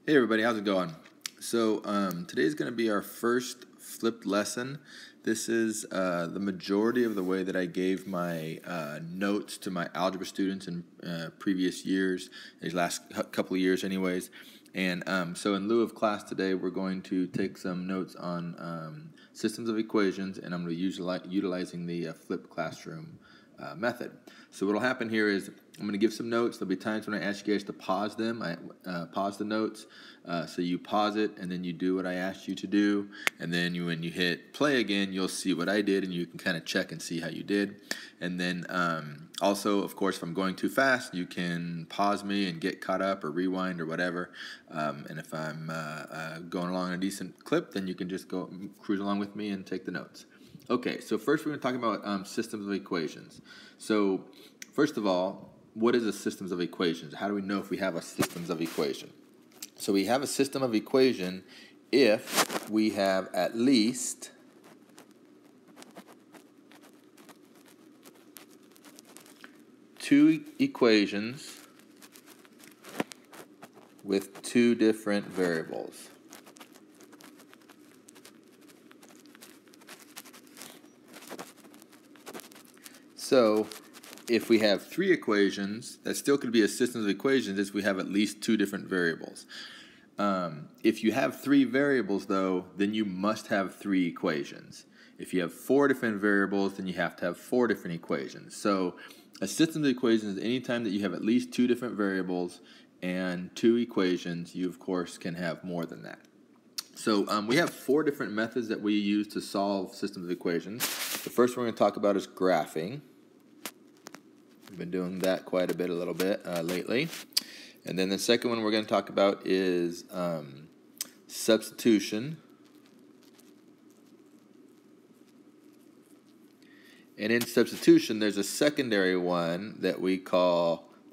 Hey everybody, how's it going? So today's going to be our first flipped lesson. This is the majority of the way that I gave my notes to my algebra students in previous years, these last couple of years anyways. And so in lieu of class today, we're going to take some notes on systems of equations, and I'm going to be utilizing the flipped classroom method. So what will happen here is I'm going to give some notes. There'll be times when I ask you guys to pause them. Pause the notes. So you pause it, and then you do what I asked you to do. And then when you hit play again, you'll see what I did, and you can kind of check and see how you did. And then also, of course, if I'm going too fast, you can pause me and get caught up or rewind or whatever. And if I'm going along a decent clip, then you can just go cruise along with me and take the notes. Okay, so first we're going to talk about systems of equations. So first of all, what is a systems of equations? How do we know if we have a systems of equation? So we have a system of equation if we have at least two equations with two different variables. So if we have three equations, that still could be a system of equations if we have at least two different variables. If you have three variables, though, then you must have three equations. If you have four different variables, then you have to have four different equations. So a system of equations is any time that you have at least two different variables and two equations, you, of course, can have more than that. So we have four different methods that we use to solve systems of equations. The first one we're going to talk about is graphing. We've been doing that quite a little bit lately. And then the second one we're going to talk about is substitution. And in substitution, there's a secondary one that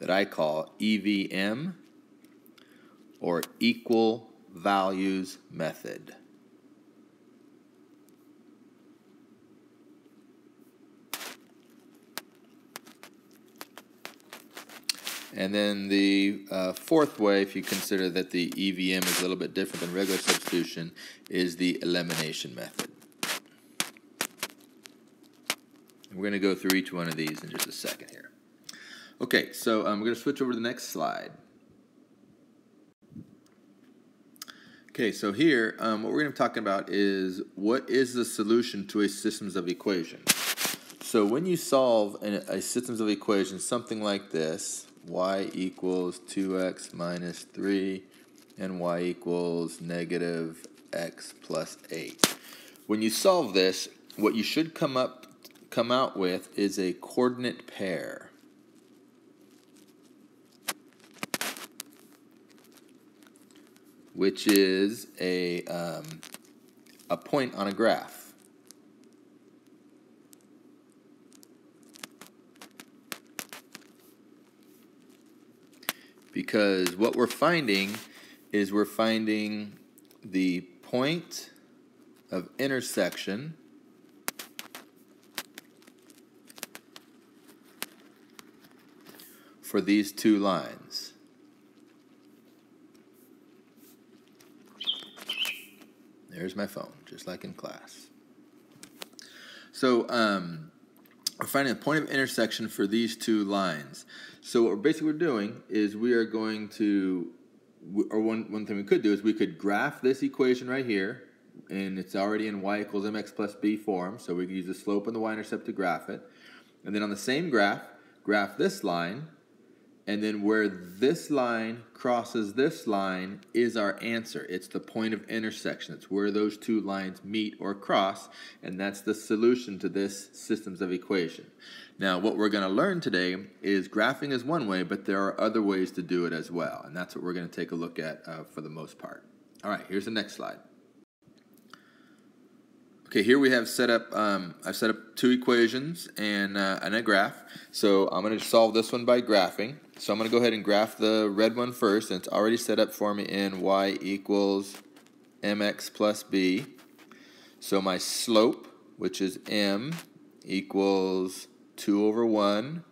I call EVM, or equal values method. And then the fourth way, if you consider that the EVM is a little bit different than regular substitution, is the elimination method. And we're going to go through each one of these in just a second here. Okay, so we're going to switch over to the next slide. Okay, so here, what we're going to be talking about is what is the solution to a systems of equations. So when you solve a systems of equations, something like this, y equals 2x minus 3, and y equals negative x plus 8. When you solve this, what you should come out with is a coordinate pair. Which is a point on a graph. Because what we're finding is we're finding the point of intersection for these two lines. There's my phone, just like in class. So we're finding a point of intersection for these two lines. So what we're doing is we are going to, or one thing we could do is we could graph this equation right here, and it's already in y equals mx plus b form, so we can use the slope and the y-intercept to graph it. And then on the same graph this line, and then where this line crosses this line is our answer. It's the point of intersection. It's where those two lines meet or cross, and that's the solution to this systems of equation. Now, what we're going to learn today is graphing is one way, but there are other ways to do it as well, and that's what we're going to take a look at for the most part. All right, here's the next slide. Okay, here we have set up, I've set up two equations and a graph. So I'm going to solve this one by graphing. So I'm going to go ahead and graph the red one first, and it's already set up for me in y equals mx plus b. So my slope, which is m, equals 2 over 1,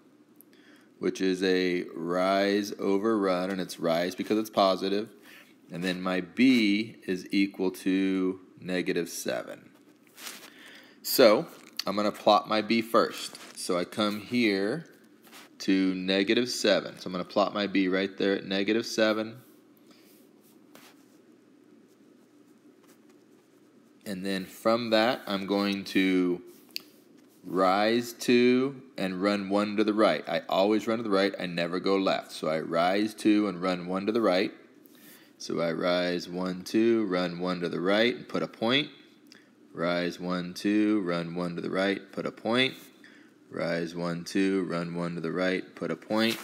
which is a rise over run, and it's rise because it's positive. and then my b is equal to -7. So I'm going to plot my b first. So I come here to -7. So I'm going to plot my b right there at -7. And then from that, I'm going to rise to and run 1 to the right. I always run to the right. I never go left. So I rise to and run 1 to the right. So I rise 1, 2, run 1 to the right, and put a point. Rise 1, 2, run 1 to the right, put a point. Rise 1, 2, run 1 to the right, put a point.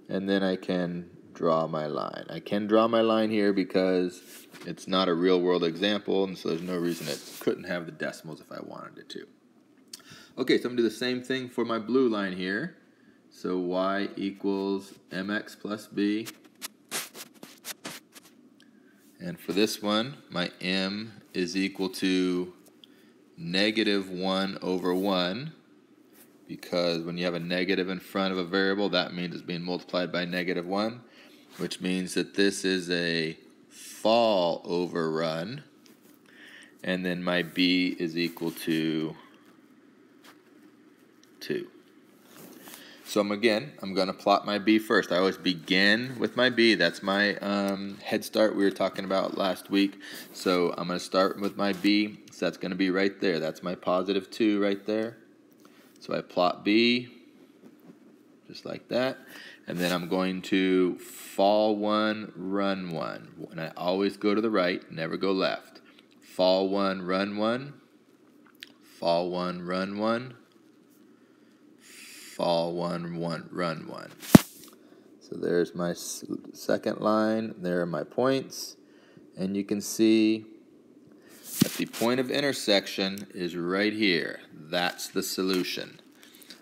And then I can draw my line. I can draw my line here because it's not a real world example, and so there's no reason it couldn't have the decimals if I wanted it to. Okay, so I'm going to do the same thing for my blue line here. So y equals mx plus b. And for this one, my m is equal to -1 over 1, because when you have a negative in front of a variable, that means it's being multiplied by -1, which means that this is a fall over run. And then my b is equal to 2. So I'm going to plot my b first. I always begin with my b. That's my head start we were talking about last week. So I'm going to start with my b. So that's going to be right there. That's my +2 right there. So I plot b, just like that. And then I'm going to fall 1, run 1. And I always go to the right, never go left. Fall 1, run 1. Fall 1, run 1. Fall 1, run 1. So there's my second line. There are my points. And you can see that the point of intersection is right here. That's the solution.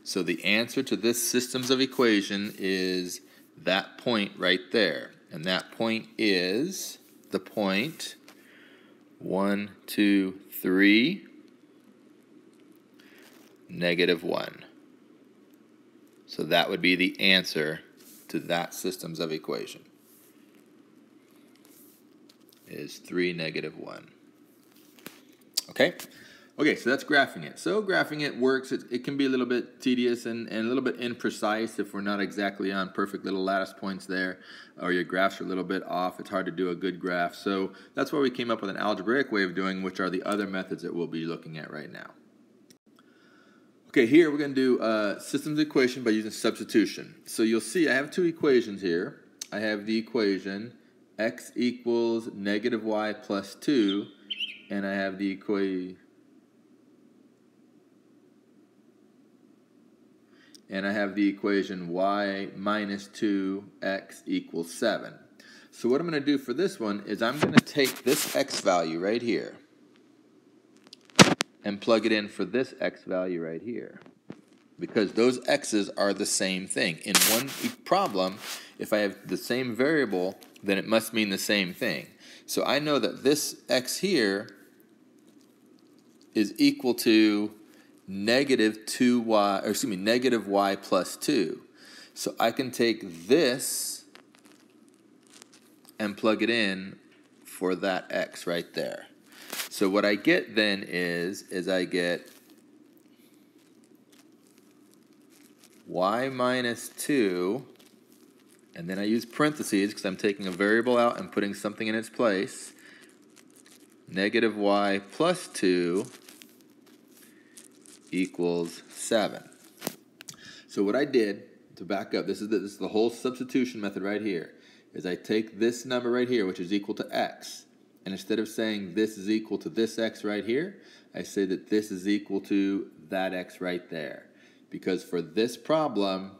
So the answer to this systems of equation is that point right there. And that point is the point 1, 2, 3, -1. So that would be the answer to that systems of equation, is 3, -1. Okay? Okay, so that's graphing it. So graphing it works. It can be a little bit tedious and a little bit imprecise if we're not exactly on perfect little lattice points there, or your graphs are a little bit off. It's hard to do a good graph. So that's why we came up with an algebraic way of doing, which are the other methods that we'll be looking at right now. Okay, here we're going to do systems equation by using substitution. So you'll see I have two equations here. I have the equation x equals -y plus 2, and I have the equation y minus 2x equals 7. So what I'm going to do for this one is I'm going to take this x value right here and plug it in for this x value right here, because those x's are the same thing. In one problem, if I have the same variable, then it must mean the same thing. So I know that this x here is equal to -y plus 2. So I can take this and plug it in for that x right there. So what I get then is I get y minus 2, and then I use parentheses because I'm taking a variable out and putting something in its place, -y plus 2 equals 7. So what I did, to back up, this is the whole substitution method right here, is I take this number right here, which is equal to x, and instead of saying this is equal to this x right here, I say that this is equal to that x right there. Because for this problem,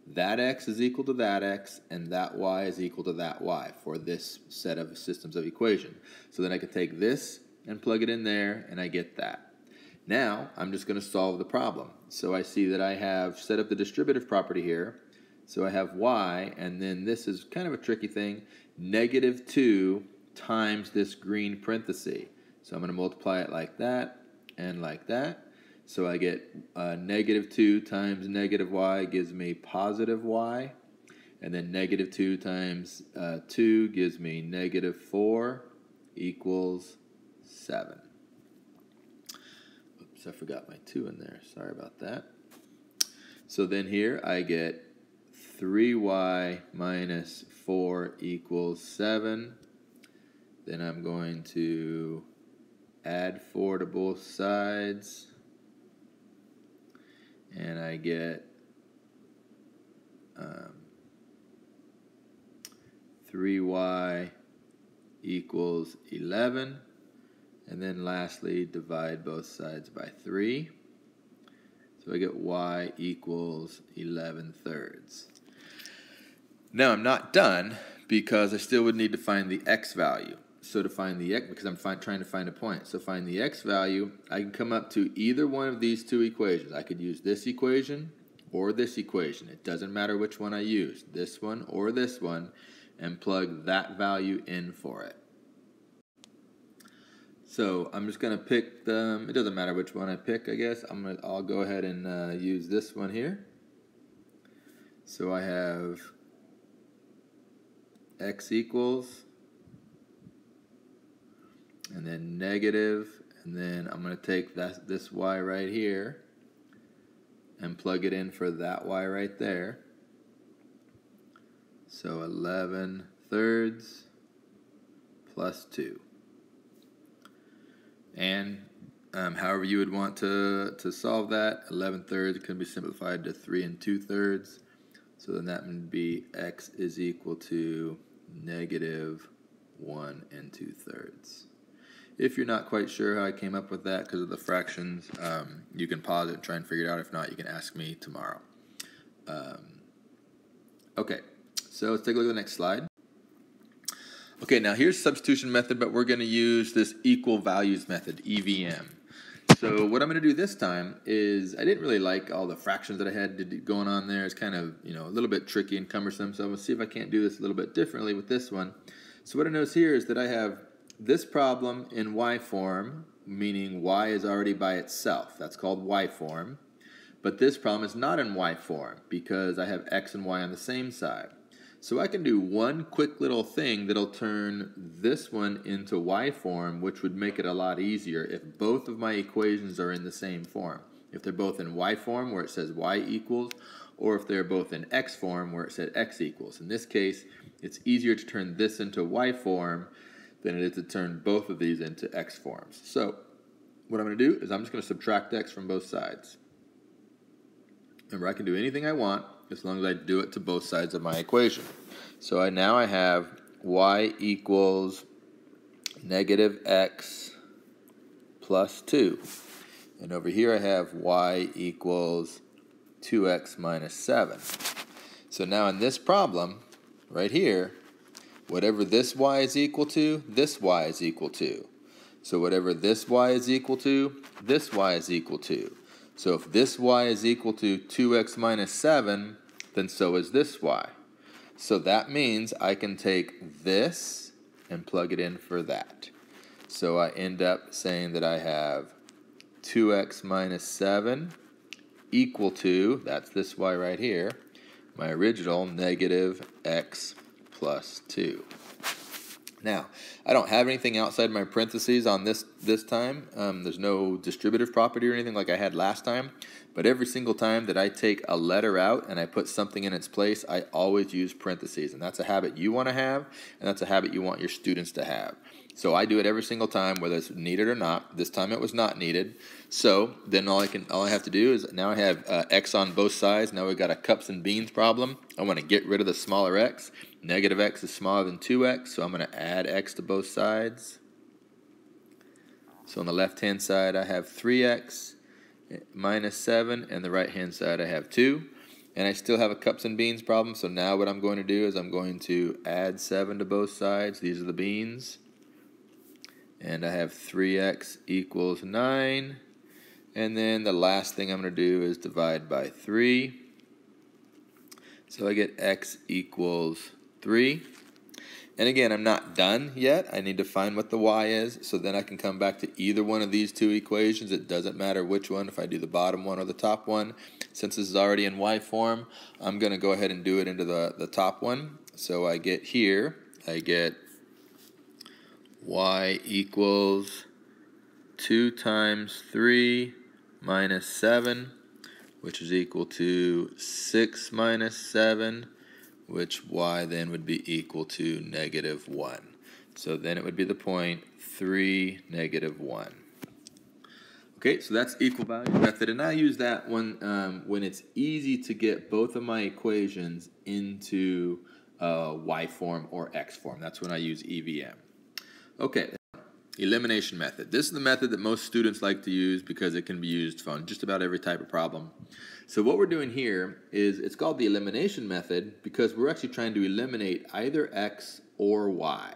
that x is equal to that x, and that y is equal to that y for this set of systems of equation. So then I can take this and plug it in there, and I get that. Now, I'm just going to solve the problem. So I see that I have set up the distributive property here. So I have y, and then this is kind of a tricky thing, -2 times this green parenthesis. So I'm going to multiply it like that and like that. So I get -2 times -y gives me +y. And then negative 2 times 2 gives me negative 4 equals 7. Oops, I forgot my 2 in there. Sorry about that. So then here I get 3y minus 4 equals 7. Then I'm going to add 4 to both sides. And I get 3y equals 11. And then lastly, divide both sides by 3. So I get y equals 11/3. Now I'm not done because I still would need to find the x value. So to find the x, because I'm trying to find a point. So find the x value, I can come up to either one of these two equations. I could use this equation or this equation. It doesn't matter which one I use, this one or this one, and plug that value in for it. So I'm just going to pick them. It doesn't matter which one I pick, I guess. I'll go ahead and use this one here. So I have x equals, and then negative, and then I'm going to take this y right here and plug it in for that y right there. So 11/3 plus 2. And however you would want to solve that, 11/3 can be simplified to 3 2/3. So then that would be x is equal to negative 1 2/3. If you're not quite sure how I came up with that because of the fractions, you can pause it and try and figure it out. If not, you can ask me tomorrow. Okay, so let's take a look at the next slide. Okay, now here's substitution method, but we're going to use this equal values method, EVM. So what I'm going to do this time is, I didn't really like all the fractions that I had going on there. It's kind of, a little bit tricky and cumbersome, so I'm going to see if I can't do this a little bit differently with this one. So what I notice here is that I have this problem in y form, meaning y is already by itself. That's called y form. But this problem is not in y form because I have x and y on the same side. So I can do one quick little thing that'll turn this one into y form, which would make it a lot easier if both of my equations are in the same form. If they're both in y form where it says y equals, or if they're both in x form where it said x equals. In this case, it's easier to turn this into y form than it is to turn both of these into x forms. So what I'm going to do is I'm just going to subtract x from both sides. Remember, I can do anything I want as long as I do it to both sides of my equation. So now I have y equals negative x plus 2. And over here I have y equals 2x minus 7. So now in this problem, right here, whatever this y is equal to, this y is equal to. So whatever this y is equal to, this y is equal to. So if this y is equal to 2x minus 7, then so is this y. So that means I can take this and plug it in for that. So I end up saying that I have 2x minus 7 equal to, that's this y right here, my original negative x plus 2. Now, I don't have anything outside my parentheses on this time. There's no distributive property or anything like I had last time. But every single time that I take a letter out and I put something in its place, I always use parentheses. And that's a habit you want to have, and that's a habit you want your students to have. So I do it every single time, whether it's needed or not. This time it was not needed. So then all I have to do is, now I have x on both sides. Now we've got a cups and beans problem. I want to get rid of the smaller x. Negative x is smaller than 2x, so I'm going to add x to both sides. So on the left-hand side, I have 3x minus 7, and the right-hand side, I have 2. And I still have a cups and beans problem, so now what I'm going to do is I'm going to add 7 to both sides. These are the beans. And I have 3x equals 9. And then the last thing I'm going to do is divide by 3. So I get x equals 3. And again, I'm not done yet. I need to find what the y is, so then I can come back to either one of these two equations. It doesn't matter which one, if I do the bottom one or the top one. Since this is already in y form, I'm going to go ahead and do it into the top one. So I get here, I get y equals 2 times 3 minus 7, which is equal to 6 minus 7, which y then would be equal to negative 1. So then it would be the point 3, negative 1. Okay, so that's equal value method, and I use that one when it's easy to get both of my equations into y form or x form. That's when I use EVM. Okay, elimination method. This is the method that most students like to use because it can be used on just about every type of problem. So what we're doing here is it's called the elimination method because we're actually trying to eliminate either x or y.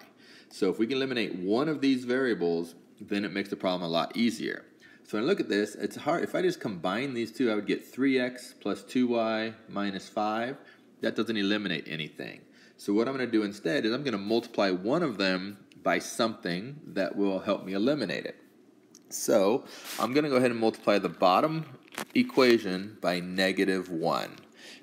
So if we can eliminate one of these variables, then it makes the problem a lot easier. So when I look at this, it's hard. If I just combine these two, I would get 3x plus 2y minus 5. That doesn't eliminate anything. So what I'm going to do instead is I'm going to multiply one of them by something that will help me eliminate it. So I'm going to go ahead and multiply the bottom equation by negative 1.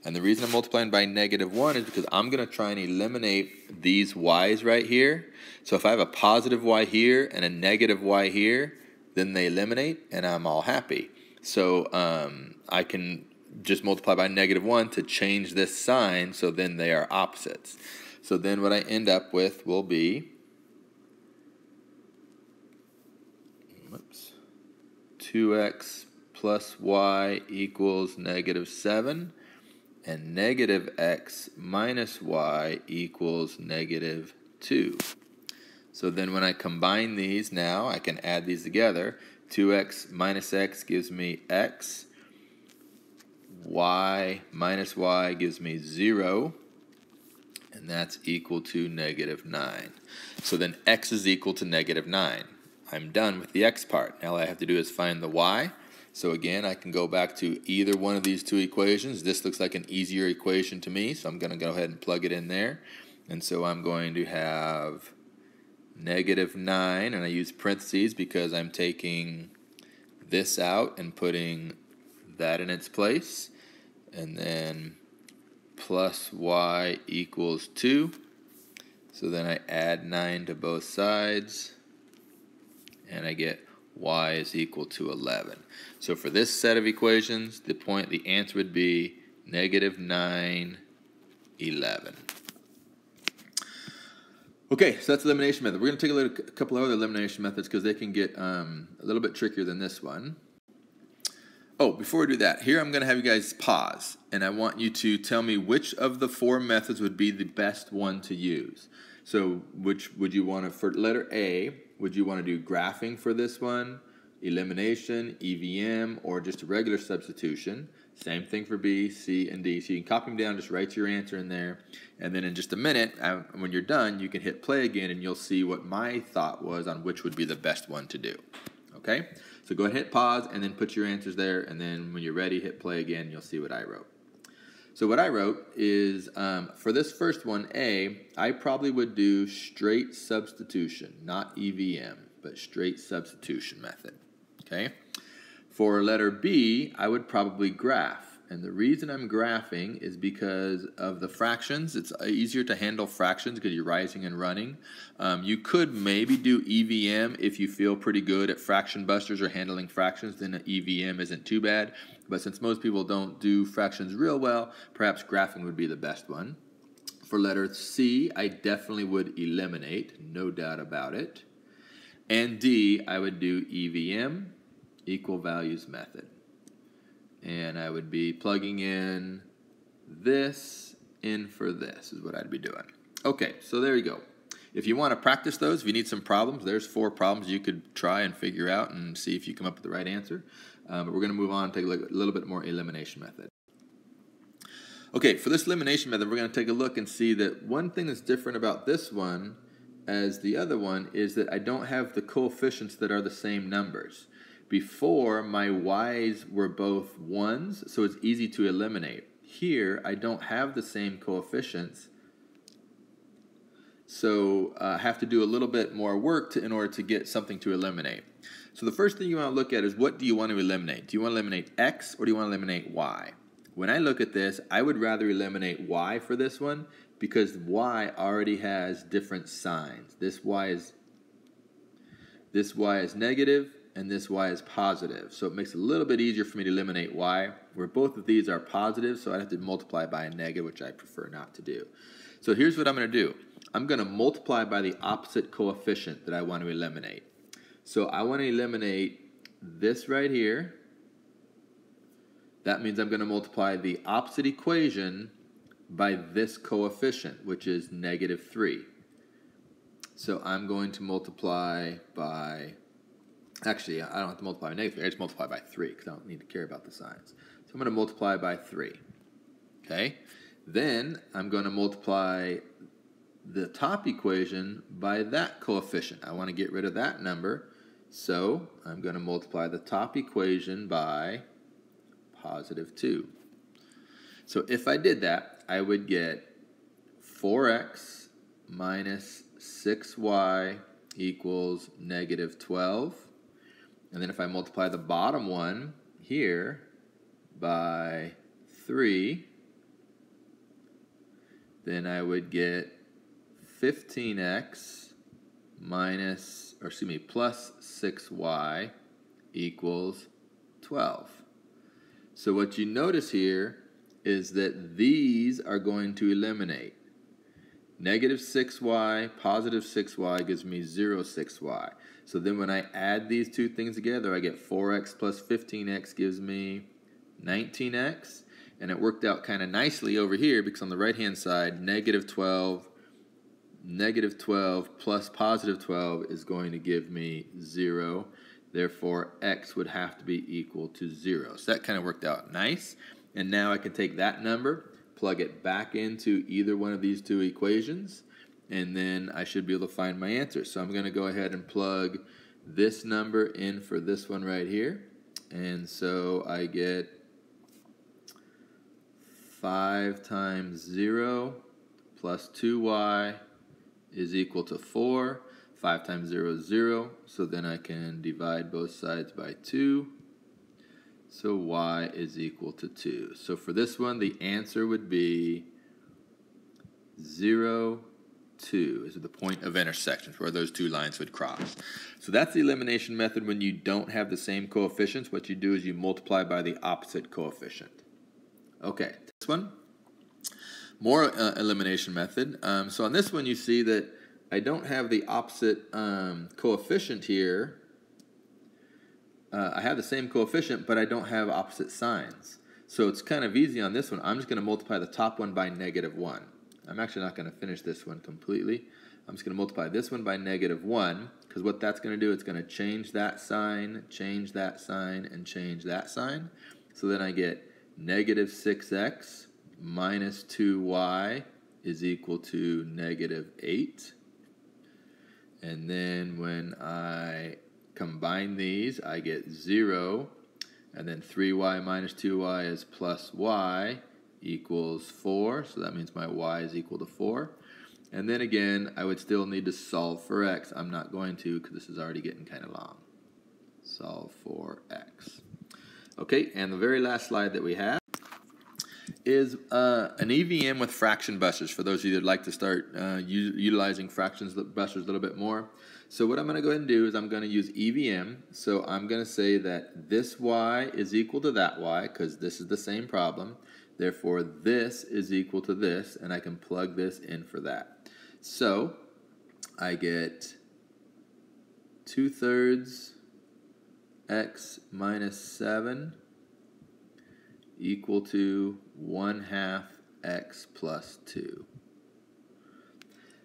And the reason I'm multiplying by negative 1 is because I'm going to try and eliminate these y's right here. So if I have a positive y here and a negative y here, then they eliminate and I'm all happy. So I can just multiply by negative 1 to change this sign so then they are opposites. So then what I end up with will be 2x plus y equals negative 7, and negative x minus y equals negative 2. So then when I combine these now, I can add these together. 2x minus x gives me x. Y minus y gives me 0. And that's equal to negative 9. So then x is equal to negative 9. I'm done with the x part. Now all I have to do is find the y. So again, I can go back to either one of these two equations. This looks like an easier equation to me, so I'm going to go ahead and plug it in there. And so I'm going to have negative 9, and I use parentheses because I'm taking this out and putting that in its place. And then plus y equals 2. So then I add 9 to both sides, and I get y is equal to 11. So for this set of equations, the answer would be negative 9, 11. Okay, so that's the elimination method. We're going to take a couple of other elimination methods because they can get a little bit trickier than this one. Oh, before we do that, here I'm going to have you guys pause, and I want you to tell me which of the 4 methods would be the best one to use. So which would you want to, for letter A, would you want to do graphing for this one, elimination, EVM, or just a regular substitution? Same thing for B, C, and D. So you can copy them down, just write your answer in there, and then in just a minute, when you're done, you can hit play again, and you'll see what my thought was on which would be the best one to do. Okay? So go ahead and hit pause, and then put your answers there, and then when you're ready, hit play again, and you'll see what I wrote. So what I wrote is, for this first one, A, I probably would do straight substitution, not EVM, but straight substitution method. Okay? For letter B, I would probably graph. And the reason I'm graphing is because of the fractions. It's easier to handle fractions because you're rising and running. You could maybe do EVM if you feel pretty good at fraction busters or handling fractions, then an EVM isn't too bad. But since most people don't do fractions real well, perhaps graphing would be the best one. For letter C, I definitely would eliminate, no doubt about it. And D, I would do EVM, equal values method. And I would be plugging in this in for this is what I'd be doing. Okay, so there you go. If you want to practice those, if you need some problems, there's 4 problems you could try and figure out and see if you come up with the right answer. But we're going to move on and take a look at a little bit more elimination method. Okay, for this elimination method, we're going to take a look and see that one thing that's different about this one as the other one is that I don't have the coefficients that are the same numbers. Before, my y's were both 1s, so it's easy to eliminate. Here, I don't have the same coefficients, so I have to do a little bit more work in order to get something to eliminate. So the first thing you want to look at is what do you want to eliminate? Do you want to eliminate x or do you want to eliminate y? When I look at this, I would rather eliminate y for this one because y already has different signs. This y is negative and this y is positive. So it makes it a little bit easier for me to eliminate y, where both of these are positive, so I'd have to multiply by a negative, which I prefer not to do. So here's what I'm going to do. I'm going to multiply by the opposite coefficient that I want to eliminate. So I want to eliminate this right here. That means I'm going to multiply the opposite equation by this coefficient, which is negative 3. So I'm going to multiply by, actually, I don't have to multiply by negative 3, I just multiply by 3 because I don't need to care about the signs. So I'm going to multiply by 3. Okay? Then I'm going to multiply the top equation by that coefficient. I want to get rid of that number, so I'm going to multiply the top equation by positive 2. So if I did that, I would get 4x minus 6y equals negative 12. And then if I multiply the bottom one here by 3, then I would get 15x plus 6y equals 12. So what you notice here is that these are going to eliminate. Negative 6y, positive 6y gives me 0, 6y. So then when I add these two things together, I get 4x plus 15x gives me 19x. And it worked out kind of nicely over here because on the right-hand side, negative 12 plus positive 12 is going to give me 0. Therefore, x would have to be equal to 0. So that kind of worked out nice. And now I can take that number, plug it back into either one of these two equations, and then I should be able to find my answer. So I'm going to go ahead and plug this number in for this one right here. And so I get 5 times 0 plus 2y is equal to 4. 5 times 0 is 0, so then I can divide both sides by 2. So y is equal to 2. So for this one, the answer would be 0, 2 is the point of intersection where those two lines would cross. So that's the elimination method when you don't have the same coefficients. What you do is you multiply by the opposite coefficient. Okay, this one, more elimination method. So on this one, you see that I don't have the opposite coefficient here. I have the same coefficient, but I don't have opposite signs. So it's kind of easy on this one. I'm just going to multiply the top one by negative 1. I'm actually not going to finish this one completely. I'm just going to multiply this one by negative 1, because what that's going to do, it's going to change that sign, and change that sign. So then I get negative 6x minus 2y is equal to negative 8. And then when I combine these, I get 0, and then 3y minus 2y is plus y equals 4, so that means my y is equal to 4. And then again, I would still need to solve for x. I'm not going to because this is already getting kind of long. Solve for x. Okay, and the very last slide that we have is an EVM with fraction busters for those of you that like to start utilizing fractions busters a little bit more. So what I'm going to go ahead and do is I'm going to use EVM. So I'm going to say that this y is equal to that y because this is the same problem. Therefore, this is equal to this, and I can plug this in for that. So I get 2/3 x minus 7 equal to 1/2 x plus 2.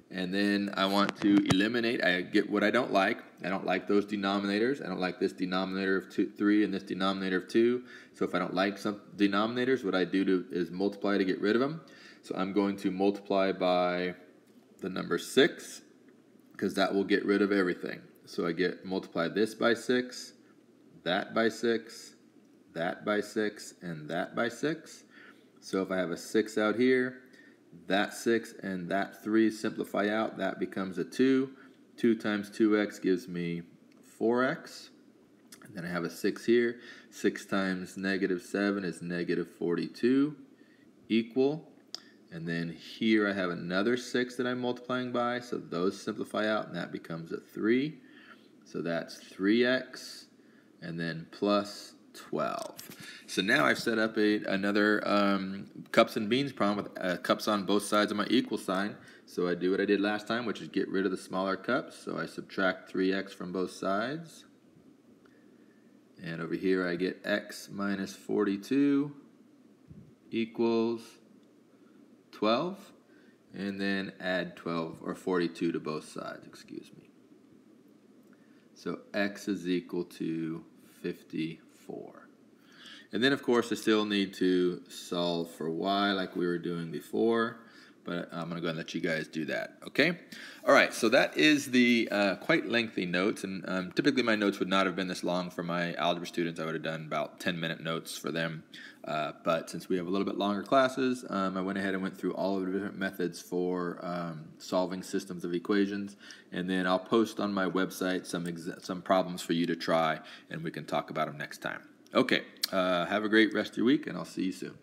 And then I want to eliminate, I get what I don't like. I don't like those denominators. I don't like this denominator of 3 and this denominator of 2. So if I don't like some denominators, what I do is multiply to get rid of them. So I'm going to multiply by the number 6, because that will get rid of everything. So I get multiply this by 6, that by 6, that by 6, and that by 6. So if I have a 6 out here, that 6 and that 3 simplify out. That becomes a 2. 2 times 2x gives me 4x. Then I have a 6 here. 6 times negative 7 is negative 42 equal. And then here I have another 6 that I'm multiplying by, so those simplify out, and that becomes a 3. So that's 3x, and then plus 12. So now I've set up another cups and beans problem with cups on both sides of my equal sign. So I do what I did last time, which is get rid of the smaller cups. So I subtract 3x from both sides. And over here I get x minus 42 equals 12. And then add 12 or 42 to both sides, excuse me. So x is equal to 54. And then, of course, I still need to solve for y like we were doing before, but I'm going to go and let you guys do that, okay? All right, so that is the quite lengthy notes, and typically my notes would not have been this long for my algebra students. I would have done about 10-minute notes for them, but since we have a little bit longer classes, I went ahead and went through all of the different methods for solving systems of equations, and then I'll post on my website some problems for you to try, and we can talk about them next time. Okay, have a great rest of your week, and I'll see you soon.